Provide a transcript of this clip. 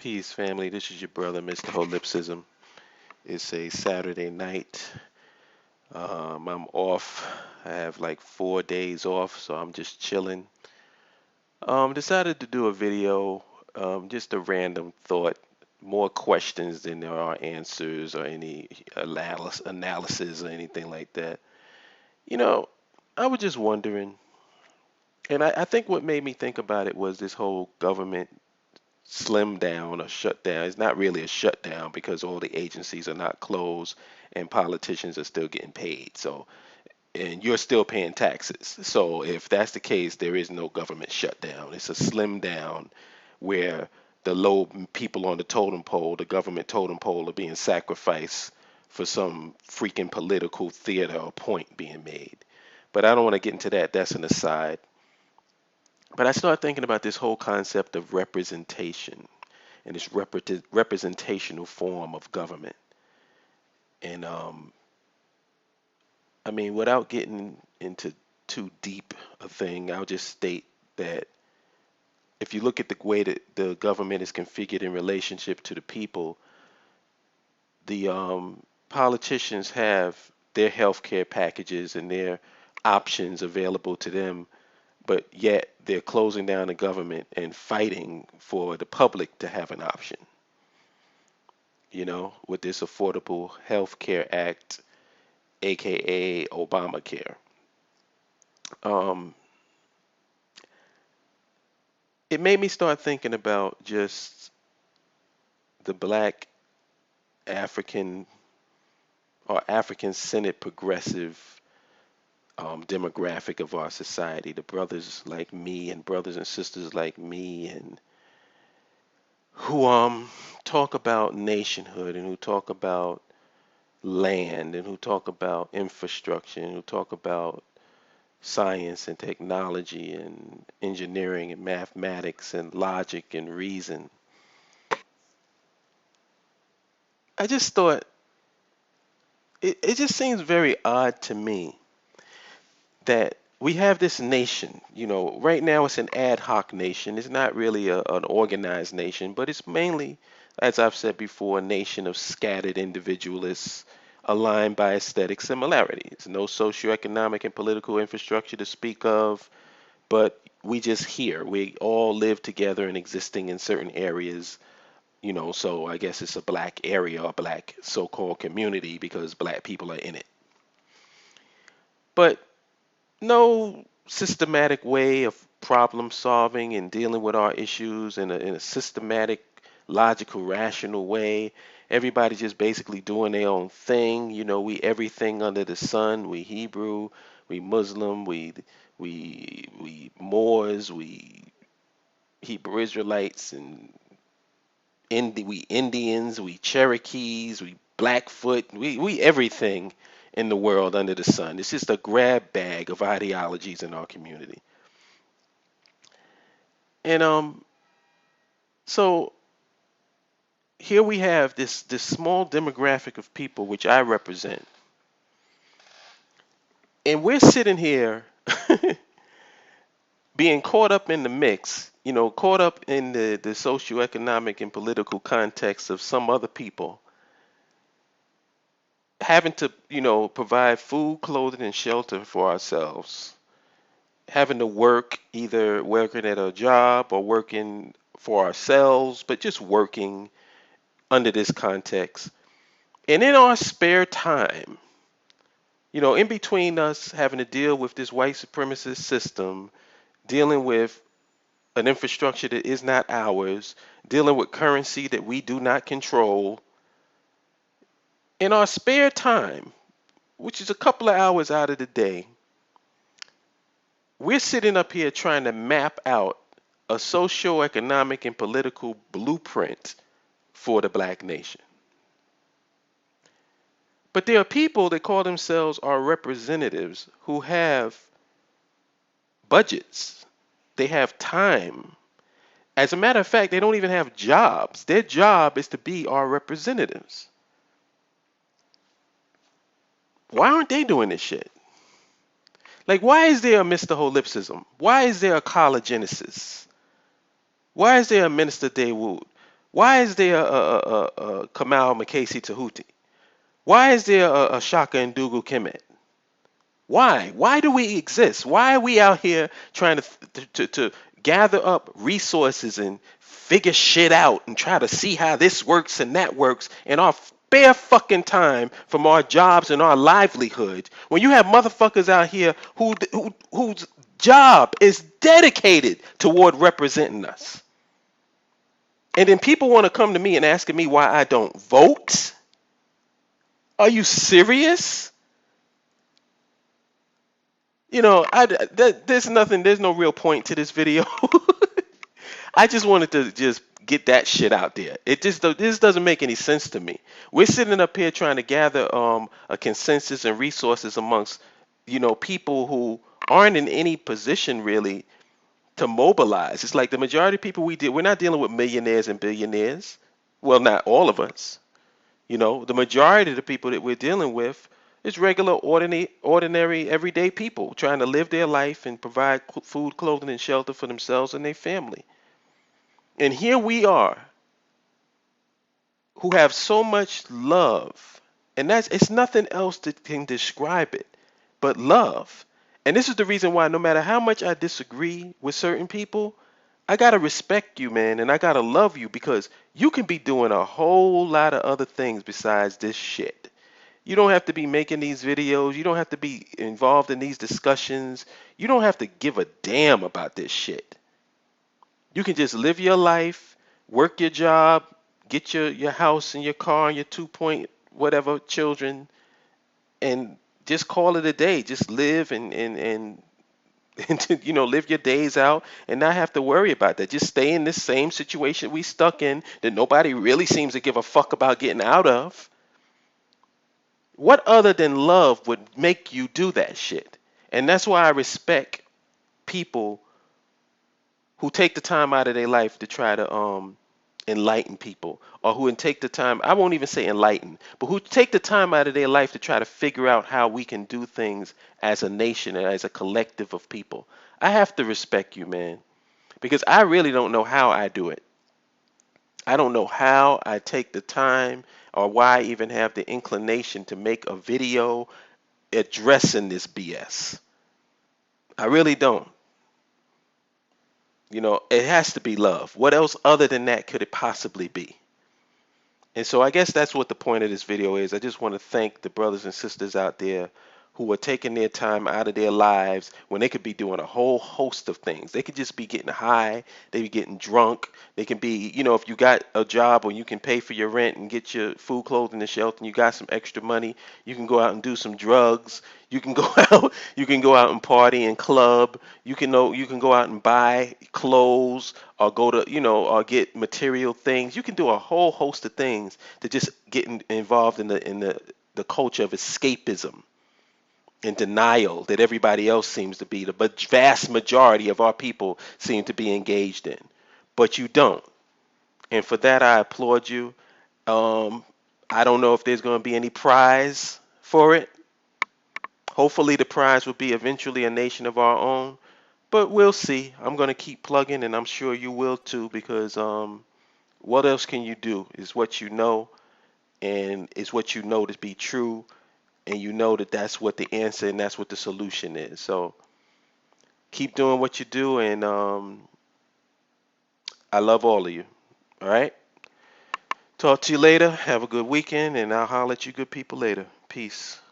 Peace, family. This is your brother, Mr. Holipsism. It's a Saturday night. I'm off. I have like 4 days off, so I'm just chilling. Decided to do a video, just a random thought, more questions than there are answers or any analysis or anything like that. You know, I was just wondering, and I think what made me think about it was this whole government slim down or shut down. It's not really a shutdown because all the agencies are not closed and politicians are still getting paid. So, and you're still paying taxes. So, if that's the case, there is no government shutdown. It's a slim down where the low people on the totem pole, the government totem pole, are being sacrificed for some freaking political theater or point being made. But I don't want to get into that. That's an aside. But I started thinking about this whole concept of representation and this representational form of government. And I mean, without getting into too deep a thing, I'll just state that if you look at the way that the government is configured in relationship to the people, the politicians have their health care packages and their options available to them, but yet they're closing down the government and fighting for the public to have an option, with this Affordable Health Care Act, aka Obamacare. Um, it made me start thinking about just the black African or African centered progressive demographic of our society, the brothers like me and brothers and sisters like me, and who talk about nationhood and who talk about land and who talk about infrastructure and who talk about science and technology and engineering and mathematics and logic and reason. I just thought it just seems very odd to me that we have this nation. Right now it's an ad hoc nation. It's not really an organized nation, but it's mainly, as I've said before, a nation of scattered individualists aligned by aesthetic similarities. No socioeconomic and political infrastructure to speak of, but we just here. We all live together and existing in certain areas, so I guess it's a black area or black so-called community because black people are in it. But no systematic way of problem solving and dealing with our issues in a systematic, logical, rational way. Everybody just basically doing their own thing. We everything under the sun. We Hebrew, we Muslim, we Moors, we Hebrew Israelites, and we Indians, we Cherokees, we Blackfoot, we everything in the world under the sun. It's just a grab bag of ideologies in our community. And so here we have this small demographic of people which I represent. And we're sitting here being caught up in the mix, caught up in the socioeconomic and political context of some other people having to, provide food, clothing, and shelter for ourselves, having to work, either working at a job or working for ourselves, but just working under this context. And in our spare time, in between us having to deal with this white supremacist system, dealing with an infrastructure that is not ours, dealing with currency that we do not control, in our spare time, which is a couple of hours out of the day, we're sitting up here trying to map out a socio-economic and political blueprint for the black nation. But there are people that call themselves our representatives who have budgets. They have time. As a matter of fact, they don't even have jobs. Their job is to be our representatives. Why aren't they doing this shit? Like, why is there a Mr. Holipsism? Why is there a College Genesis? Why is there a Minister Dawood? Why is there a Kamal Makasi Tahuti? Why is there a Shaka and Dougal Kemet? Why? Why do we exist? Why are we out here trying to gather up resources and figure shit out and try to see how this works and that works in our spare fucking time from our jobs and our livelihood? When you have motherfuckers out here whose job is dedicated toward representing us, and then people want to come to me and asking me why I don't vote? Are you serious? There's nothing, there's no real point to this video. I just wanted to just get that shit out there. This doesn't make any sense to me. We're sitting up here trying to gather a consensus and resources amongst people who aren't in any position really to mobilize. It's like the majority of people we're not dealing with millionaires and billionaires. Well, not all of us. The majority of the people that we're dealing with is regular, ordinary, everyday people trying to live their life and provide food, clothing, and shelter for themselves and their family. And here we are, who have so much love, and it's nothing else that can describe it but love. And this is the reason why, no matter how much I disagree with certain people, I gotta respect you, man, and I gotta love you because you can be doing a whole lot of other things besides this shit. You don't have to be making these videos. You don't have to be involved in these discussions. You don't have to give a damn about this shit. You can just live your life, work your job, get your house and your car and your 2 point whatever children, and just call it a day. Just live and live your days out and not have to worry about that. Just stay in this same situation we stuck in that nobody really seems to give a fuck about getting out of. What other than love would make you do that shit? And that's why I respect people who take the time out of their life to try to enlighten people, or who take the time, I won't even say enlighten, but who take the time out of their life to try to figure out how we can do things as a nation and as a collective of people. I have to respect you, man, because I really don't know how I do it. I don't know how I take the time or why I even have the inclination to make a video addressing this BS. I really don't. It has to be love. What else other than that could it possibly be? And so I guess that's what the point of this video is. I just want to thank the brothers and sisters out there who are taking their time out of their lives when they could be doing a whole host of things. They could just be getting high, they be getting drunk, they can be, if you got a job where you can pay for your rent and get your food, clothing, and shelter, and you got some extra money, you can go out and do some drugs. You can go out and party and club. You can go out and buy clothes or go to, or get material things. You can do a whole host of things to just get involved in the culture of escapism and denial that everybody else seems to be, the vast majority of our people seem to be engaged in. But you don't. And for that, I applaud you. Um, I don't know if there's going to be any prize for it. Hopefully, the prize will be eventually a nation of our own. But we'll see. I'm going to keep plugging, and I'm sure you will too, because what else can you do? Is what you know, and is what you know to be true, and you know that that's what the answer and that's what the solution is. So keep doing what you do, and I love all of you. All right. Talk to you later. Have a good weekend, and I'll holler at you good people later. Peace.